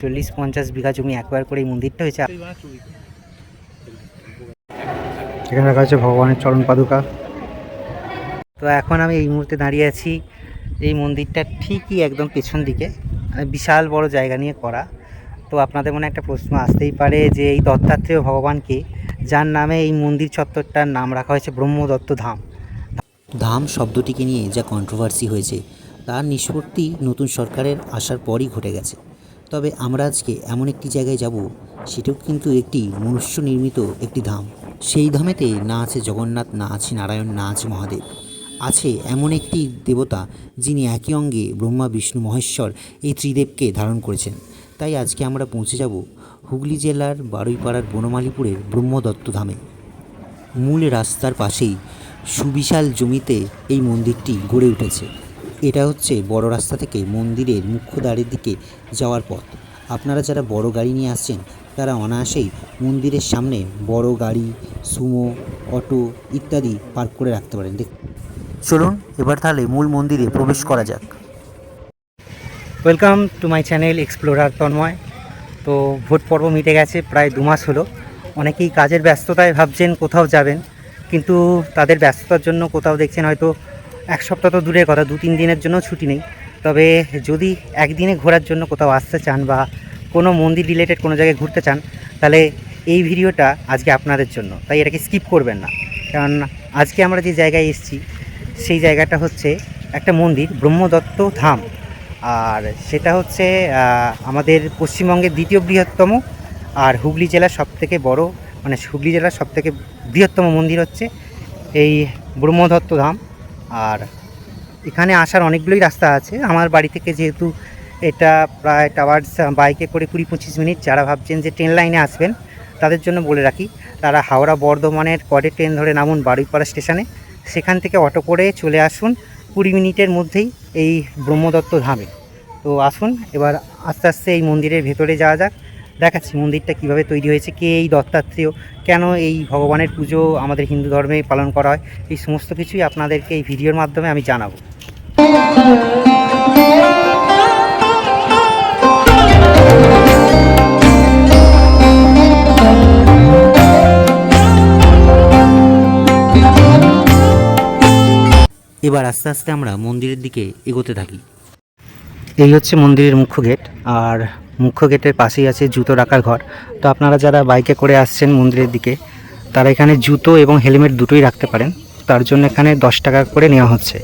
40-50 বিঘা জমি একবার করে এই মন্দিরটা হয়েছে। এখানে রাখা হচ্ছে ভগবানের চরণ পাদুকা। তো এখন আমি এই মুহূর্তে দাঁড়িয়ে আছি এই মন্দিরটা ঠিকই একদম পেছন দিকে, বিশাল বড় জায়গা নিয়ে করা। তো আপনাদের মনে একটা প্রশ্ন আসতেই পারে যে এই দত্তাত্রেয় ভগবানকে, যার নামে এই মন্দির চত্বরটার নাম রাখা হয়েছে ব্রহ্মদত্ত ধাম। ধাম শব্দটিকে নিয়ে যা কন্ট্রোভার্সি হয়েছে তার নিষ্পত্তি নতুন সরকারের আসার পরই ঘটে গেছে। তবে আমরা আজকে এমন একটি জায়গায় যাব, সেটাও কিন্তু একটি মনুষ্য নির্মিত একটি ধাম। সেই ধামেতে না আছে জগন্নাথ, না আছে নারায়ণ, না আছে মহাদেব, আছে এমন একটি দেবতা যিনি একই অঙ্গে ব্রহ্মা, বিষ্ণু, মহেশ্বর এই ত্রিদেবকে ধারণ করেছেন। তাই আজকে আমরা পৌঁছে যাব হুগলি জেলার বারুইপাড়ার বনমালীপুরের ব্রহ্মদত্ত ধামে। মূল রাস্তার পাশেই সুবিশাল জমিতে এই মন্দিরটি গড়ে উঠেছে। এটা হচ্ছে বড় রাস্তা থেকে মন্দিরের মুখ্য দ্বারের দিকে যাওয়ার পথ। আপনারা যারা বড় গাড়ি নিয়ে আসছেন তারা অনায়াসেই মন্দিরের সামনে বড় গাড়ি, সুমো, অটো ইত্যাদি পার্ক করে রাখতে পারেন। চলুন এবার তাহলে মূল মন্দিরে প্রবেশ করা যাক। Welcome to my channel explorer Tanmay. তো ভোট পর্ব মিটে গেছে, প্রায় 2 মাস হলো। অনেকেই কাজের ব্যস্ততায় ভাবছেন কোথাও যাবেন, কিন্তু তাদের ব্যস্ততার জন্য কোথাও দেখছেন হয়তো 1 সপ্তাহ তো দূরের কথা, 2-3 দিনের জন্য ছুটি নেই। তবে যদি একদিনে ঘোরার জন্য কোথাও আসতে চান বা কোনো মন্দির রিলেটেড কোনো জায়গায় ঘুরতে চান, তাহলে এই ভিডিওটা আজকে আপনাদের জন্য। তাই এটাকে স্কিপ করবেন না, কারণ আজকে আমরা যে জায়গায় এসেছি সেই জায়গাটা হচ্ছে একটা মন্দির, ব্রহ্মদত্ত ধাম। আর সেটা হচ্ছে আমাদের পশ্চিমবঙ্গের 2য় বৃহত্তম আর হুগলি জেলার সবথেকে বড়, মানে হুগলি জেলার সবথেকে বৃহত্তম মন্দির হচ্ছে এই ব্রহ্মদত্ত ধাম। আর এখানে আসার অনেকগুলোই রাস্তা আছে। আমার বাড়ি থেকে যেহেতু এটা প্রায় টাওয়ার্স বাইকে করে 20-25 মিনিট, যারা ভাবছেন যে ট্রেন লাইনে আসবেন তাদের জন্য বলে রাখি, তারা হাওড়া বর্ধমানের কডে ট্রেন ধরে নামুন বারুইপাড়া স্টেশনে, সেখান থেকে অটো করে চলে আসুন 20 মিনিটের মধ্যেই এই ব্রহ্মদত্ত ধামে। তো আসুন এবার আস্তে আস্তে এই মন্দিরের ভেতরে যাওয়া যাক, দেখাচ্ছি মন্দিরটা কিভাবে তৈরি হয়েছে, কে এই দত্তাত্রেয়, কেন এই ভগবানের পুজো আমাদের হিন্দু ধর্মে পালন করা হয়, এই সমস্ত কিছুই আপনাদেরকে এই ভিডিওর মাধ্যমে আমি জানাবো। এবার আস্তে আস্তে আমরা মন্দিরের দিকে এগোতে থাকি। এই হচ্ছে মন্দিরের মুখ্য গেট, আর মুখ্য গেটের পাশেই আছে জুতো রাখার ঘর। তো আপনারা যারা বাইকে করে আসছেন মন্দিরের দিকে, তারা এখানে জুতো এবং হেলমেট দুটোই রাখতে পারেন। তার জন্য এখানে 10 টাকা করে নেওয়া হচ্ছে।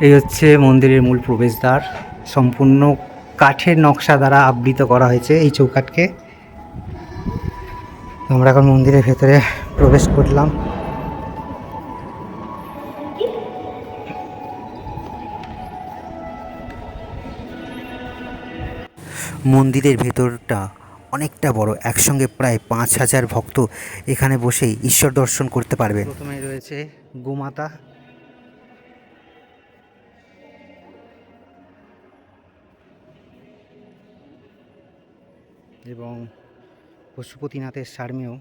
এই হচ্ছে মন্দিরের মূল প্রবেশদ্বার, সম্পূর্ণ কাঠের নকশা দ্বারা আবৃত করা হয়েছে এই চৌকাঠকে। আমরা এখন মন্দিরের ভেতরে প্রবেশ করলাম। মন্দিরের ভেতরটা অনেকটা বড়, একসঙ্গে প্রায় 5000 ভক্ত এখানে বসেই ঈশ্বর দর্শন করতে পারবেন। প্রথমে রয়েছে গোমাতা, এবং পশুপতিনাথের সার্মেয়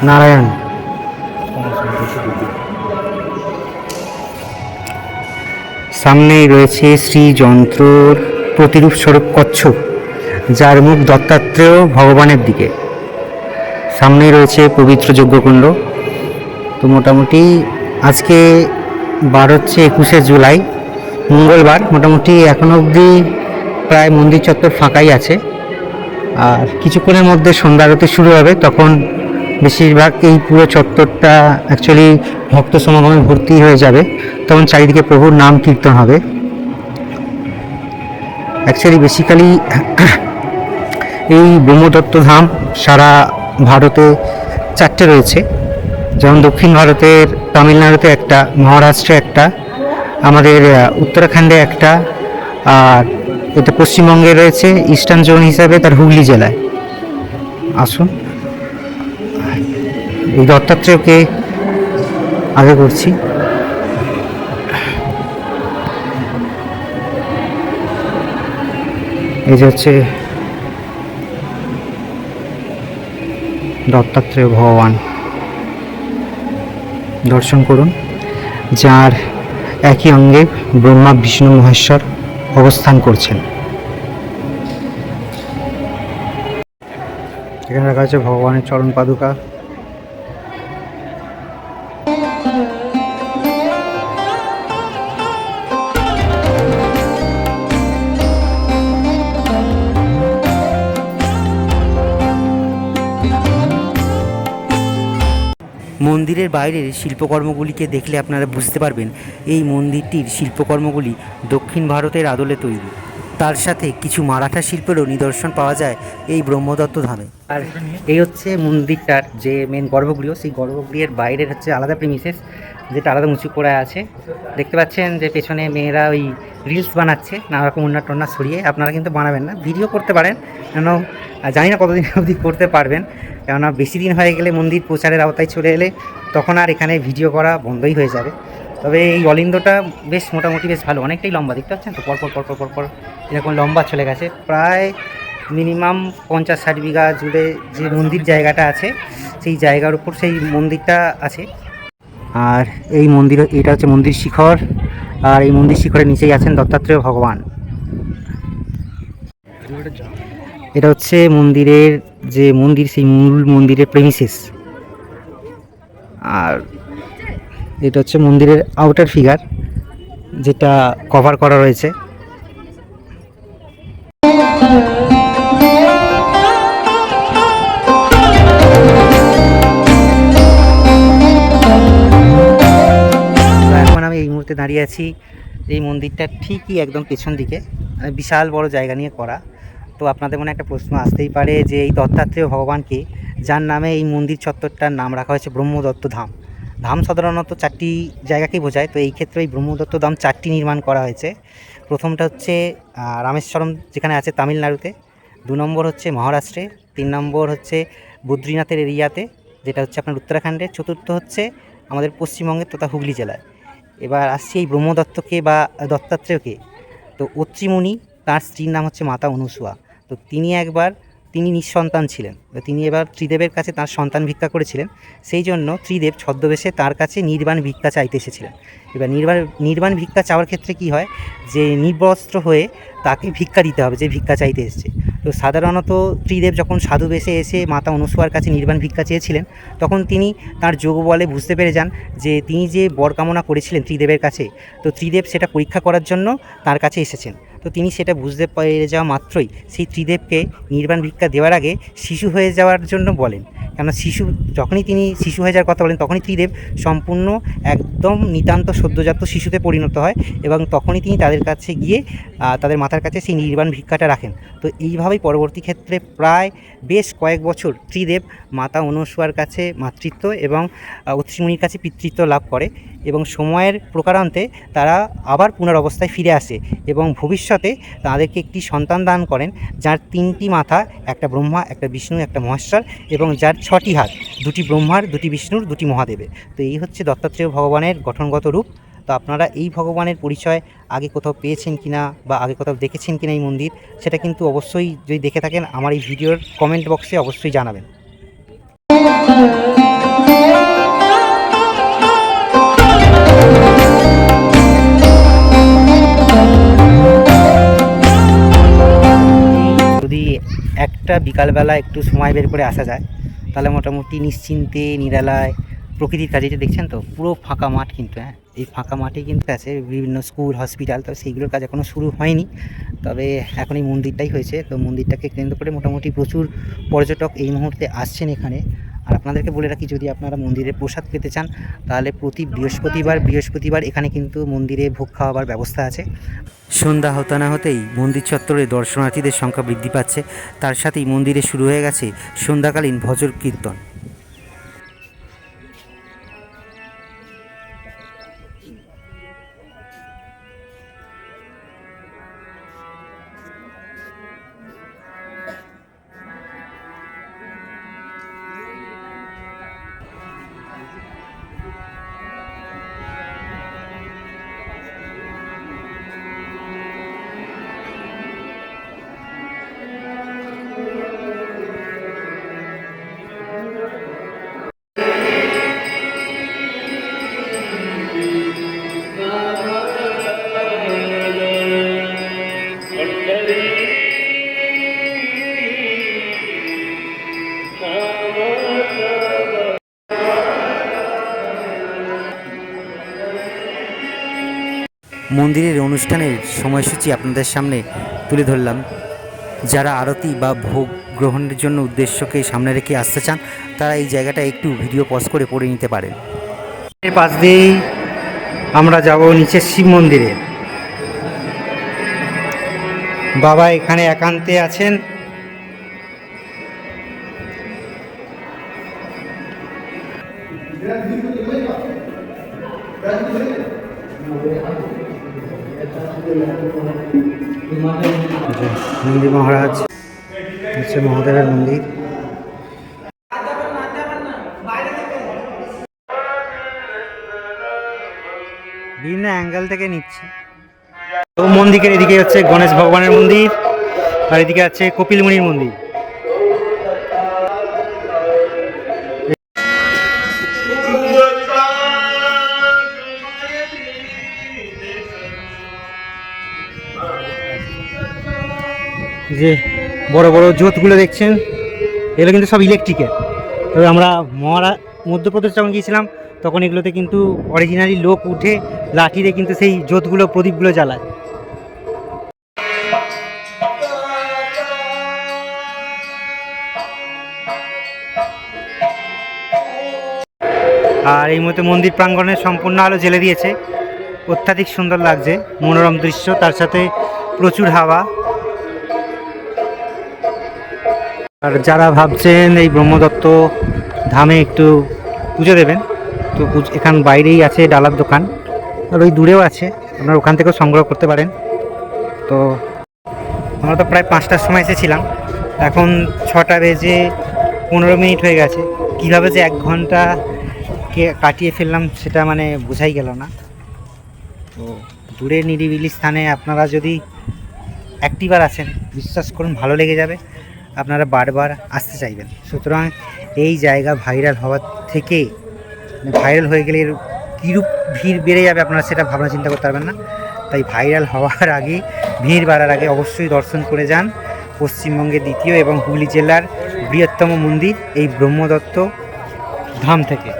নারায়ণ। সামনেই রয়েছে শ্রী যন্ত্রর প্রতিরূপ স্বরূপ কচ্ছপ, যার মুখ দত্তাত্রেয় ভগবানের দিকে। সামনেই রয়েছে পবিত্র যজ্ঞকুণ্ড। তো মোটামুটি আজকে বার হচ্ছে 21শে জুলাই, মঙ্গলবার। মোটামুটি এখনও অবধি প্রায় মন্দির চত্বর ফাঁকাই আছে। আর কিছুক্ষণের মধ্যে সন্ধ্যা আরতি শুরু হবে, তখন বেশিরভাগ এই পুরো চত্বরটা অ্যাকচুয়ালি ভক্ত সমাগমে ভর্তি হয়ে যাবে। তখন চারিদিকে প্রভুর নাম কীর্তন হবে। অ্যাকচুয়ালি বেসিক্যালি এই ব্রহ্মদত্ত ধাম সারা ভারতে 4টে রয়েছে, যেমন দক্ষিণ ভারতের তামিলনাড়ুতে একটা, মহারাষ্ট্রে একটা, আমাদের উত্তরাখণ্ডে একটা, আর এটা পশ্চিমবঙ্গে রয়েছে ইস্টার্ন জোন হিসাবে তার হুগলি জেলায়। আসুন এই দত্তাত্রেয়কে আগে করছি। এই যে হচ্ছে দত্তাত্রেয় ভগবান, দর্শন করুন, যার একই অঙ্গে ব্রহ্মা বিষ্ণু মহেশ্বর অবস্থান করছেন। এখানে রাখা হচ্ছে ভগবানের চরণ পাদুকা। মন্দিরের বাইরের শিল্পকর্মগুলিকে দেখলে আপনারা বুঝতে পারবেন এই মন্দিরটির শিল্পকর্মগুলি দক্ষিণ ভারতের আদলে তৈরি। তার সাথে কিছু মারাঠা শিল্পেরও নিদর্শন পাওয়া যায় এই ব্রহ্মদত্ত ধামে। আর এই হচ্ছে মন্দিরটার যে মেন গর্ভগৃহ, সেই গর্ভগৃহের বাইরের হচ্ছে আলাদা প্রিমিসেস, যেটা আলাদা উঁচু করা আছে। দেখতে পাচ্ছেন যে পেছনে মেয়েরা ওই রিলস বানাচ্ছে নানা রকম উন্না টন্না সরিয়ে। আপনারা কিন্তু বানাবেন না, ভিডিও করতে পারেন, কেন জানি না কতদিন অবধি করতে পারবেন, কেননা বেশি দিন হয়ে গেলে মন্দির প্রচারের আওতায় চলে এলে তখন আর এখানে ভিডিও করা বন্ধই হয়ে যাবে। তবে এই অলিন্দটা বেশ মোটামুটি বেশ ভালো, অনেকটাই লম্বা, দেখতে পাচ্ছেন তো, পরপর পরপর পরপর এরকম লম্বা চলে গেছে। প্রায় মিনিমাম 50-60 বিঘা জুড়ে যে মন্দির জায়গাটা আছে, সেই জায়গার উপর সেই মন্দিরটা আছে। আর এই মন্দির, এটা হচ্ছে মন্দির শিখর, আর এই মন্দির শিখরের নিচেই আছেন দত্তাত্রেয় ভগবান। এটা হচ্ছে মন্দিরের যে মন্দির, সেই মূল মন্দিরের প্রেমিসেস। আর এটা হচ্ছে মন্দিরের আউটার ফিগার, যেটা কভার করা রয়েছে। এখন আমি এই মুহূর্তে দাঁড়িয়ে আছি এই মন্দিরটা ঠিকই একদম পেছন দিকে, বিশাল বড় জায়গা নিয়ে করা। তো আপনাদের মনে একটা প্রশ্ন আসতেই পারে যে এই দত্তাত্রেয় ভগবানকে, যার নামে এই মন্দির চত্বরটার নাম রাখা হয়েছে ব্রহ্মদত্ত ধাম। ধাম সাধারণত 4টি জায়গাকেই বোঝায়, তো এই ক্ষেত্রে এই ব্রহ্মদত্ত ধাম 4টি নির্মাণ করা হয়েছে। প্রথমটা হচ্ছে রামেশ্বরম, যেখানে আছে তামিলনাড়ুতে। 2 নম্বর হচ্ছে মহারাষ্ট্রে। 3 নম্বর হচ্ছে বদ্রীনাথের এরিয়াতে, যেটা হচ্ছে আপনার উত্তরাখণ্ডে। চতুর্থ হচ্ছে আমাদের পশ্চিমবঙ্গের তথা হুগলি জেলায়। এবার আসছি এই ব্রহ্মদত্তকে বা দত্তাত্রেয়কে। তো অত্রিমুনি, তার স্ত্রীর নাম হচ্ছে মাতা অনুসুয়া। তো তিনি নিঃসন্তান ছিলেন। তো তিনি এবার ত্রিদেবের কাছে তার সন্তান ভিক্ষা করেছিলেন। সেই জন্য ত্রিদেব ছদ্মবেশে তার কাছে নির্বাণ ভিক্ষা চাইতে এসেছিলেন। এবার নির্বাণ ভিক্ষা চাওয়ার ক্ষেত্রে কি হয়, যে নির্বস্ত্র হয়ে তাকে ভিক্ষা দিতে হবে, যে ভিক্ষা চাইতে এসছে। তো সাধারণত ত্রিদেব যখন সাধু বেশে এসে মাতা অনুসুয়ার কাছে নির্বাণ ভিক্ষা চেয়েছিলেন, তখন তিনি তার যোগ বলে বুঝতে পেরে যান যে তিনি যে বর কামনা করেছিলেন ত্রিদেবের কাছে, তো ত্রিদেব সেটা পরীক্ষা করার জন্য তার কাছে এসেছেন। তো তিনি সেটা বুঝতে পেরে যাওয়া মাত্রই সেই ত্রিদেবকে নির্বাণ ভিক্ষা দেওয়ার আগে শিশু হয়ে যাওয়ার জন্য বলেন। কেননা যখনই তিনি শিশু হয়ে যাওয়ার কথা বলেন, তখনই ত্রিদেব সম্পূর্ণ একদম নিতান্ত সদ্যজাত শিশুতে পরিণত হয়, এবং তখনই তিনি তাদের কাছে গিয়ে তাদের মাথার কাছে সেই নির্বাণ ভিক্ষাটা রাখেন। তো এইভাবেই পরবর্তী ক্ষেত্রে প্রায় বেশ কয়েক বছর ত্রিদেব মাতা অনুসুয়ার কাছে মাতৃত্ব এবং অত্রিমুনির কাছে পিতৃত্ব লাভ করে, এবং সময়ের প্রকারান্তে তারা আবার পুনরবস্থায় ফিরে আসে এবং ভবিষ্যতে তাদেরকে একটি সন্তান দান করেন, যার 3টি মাথা, একটা ব্রহ্মা, একটা বিষ্ণু, একটা মহেশ্বর, এবং যার 6টি হাত, 2টি ব্রহ্মার, 2টি বিষ্ণুর, 2টি মহাদেবের। তো এই হচ্ছে দত্তাত্রেয় ভগবানের গঠনগত রূপ। তো আপনারা এই ভগবানের পরিচয় আগে কোথাও পেয়েছেন কিনা বা আগে কোথাও দেখেছেন কিনা এই মন্দির, সেটা কিন্তু অবশ্যই, যদি দেখে থাকেন, আমার এই ভিডিওর কমেন্ট বক্সে অবশ্যই জানাবেন। যদি একটা বিকালবেলা একটু সময় বের করে আসা যায়, তাহলে মোটামুটি নিশ্চিন্তে নিরালায় প্রকৃতির কাছে, যে দেখছেন তো পুরো ফাঁকা মাঠ, কিন্তু হ্যাঁ, এই ফাঁকা মাঠে কিন্তু আছে বিভিন্ন স্কুল, হসপিটাল, তো সেইগুলোর কাজ এখনও শুরু হয়নি, তবে এখন এই মন্দিরটাই হয়েছে। তো মন্দিরটাকে কেন্দ্র করে মোটামুটি প্রচুর পর্যটক এই মুহূর্তে আসছেন এখানে। আর আপনাদেরকে বলে রাখি, যদি আপনারা মন্দিরে প্রসাদ পেতে চান, তাহলে প্রতি বৃহস্পতিবার এখানে কিন্তু মন্দিরে ভোগ খাওয়াবার ব্যবস্থা আছে। সন্ধ্যা হতে না হতেই মন্দির চত্বরে দর্শনার্থীদের সংখ্যা বৃদ্ধি পাচ্ছে। তার সাথেই মন্দিরে শুরু হয়ে গেছে সন্ধ্যাকালীন ভজন কীর্তন। মন্দিরের অনুষ্ঠানের সময়সূচি আপনাদের সামনে তুলে ধরলাম। যারা আরতি বা ভোগ গ্রহণের জন্য উদ্দেশ্যকে সামনে রেখে আসতে চান তারা এই জায়গাটা একটু ভিডিও পজ করে পড়ে নিতে পারেন। এর পাশ দিয়েই আমরা যাব নিচে শিব মন্দিরে। বাবা এখানে একান্তে আছেন। নন্দী মহারাজ হচ্ছে মহাদেবের মন্দির। বিভিন্ন অ্যাঙ্গেল থেকে নিচ্ছি। তো মন্দিরের এদিকে হচ্ছে গণেশ ভগবানের মন্দির, আর এদিকে আছে কপিল মুনির মন্দির। যে বড় বড় জোতগুলো দেখছেন এগুলো কিন্তু সব ইলেকট্রিকের। তবে আমরা মধ্যপ্রদেশ যখন গিয়েছিলাম তখন এগুলোতে কিন্তু অরিজিনালি লোক উঠে লাঠিতে কিন্তু সেই জোতগুলো প্রদীপগুলো জ্বালায়। আর এই মুহূর্তে মন্দির প্রাঙ্গণে সম্পূর্ণ আলো জ্বেলে দিয়েছে, অত্যাধিক সুন্দর লাগছে, মনোরম দৃশ্য, তার সাথে প্রচুর হাওয়া। আর যারা ভাবছেন এই ব্রহ্মদত্ত ধামে একটু পুজো দেবেন, তো এখান বাইরেই আছে ডালার দোকান, আর ওই দূরেও আছে, আপনারা ওখান থেকেও সংগ্রহ করতে পারেন। তো আমরা তো প্রায় 5টার সময় এসেছিলাম, এখন 6টা বেজে 15 মিনিট হয়ে গেছে। কীভাবে যে 1 ঘন্টা কাটিয়ে ফেললাম সেটা মানে বোঝাই গেল না। তো দূরের নিরিবিলি স্থানে আপনারা যদি একটিবার আসেন বিশ্বাস করুন ভালো লেগে যাবে, আপনারা বারবার আসতে চাইবেন। সুতরাং এই জায়গা ভাইরাল হওয়ার থেকে, ভাইরাল হয়ে গেলে এর কীরূপ ভিড় বেড়ে যাবে আপনারা সেটা ভাবনা চিন্তা করতে পারবেন না। তাই ভাইরাল হওয়ার আগে, ভিড় বাড়ার আগে অবশ্যই দর্শন করে যান পশ্চিমবঙ্গের দ্বিতীয় এবং হুগলি জেলার বৃহত্তম মন্দির এই ব্রহ্মদত্ত ধাম থেকে।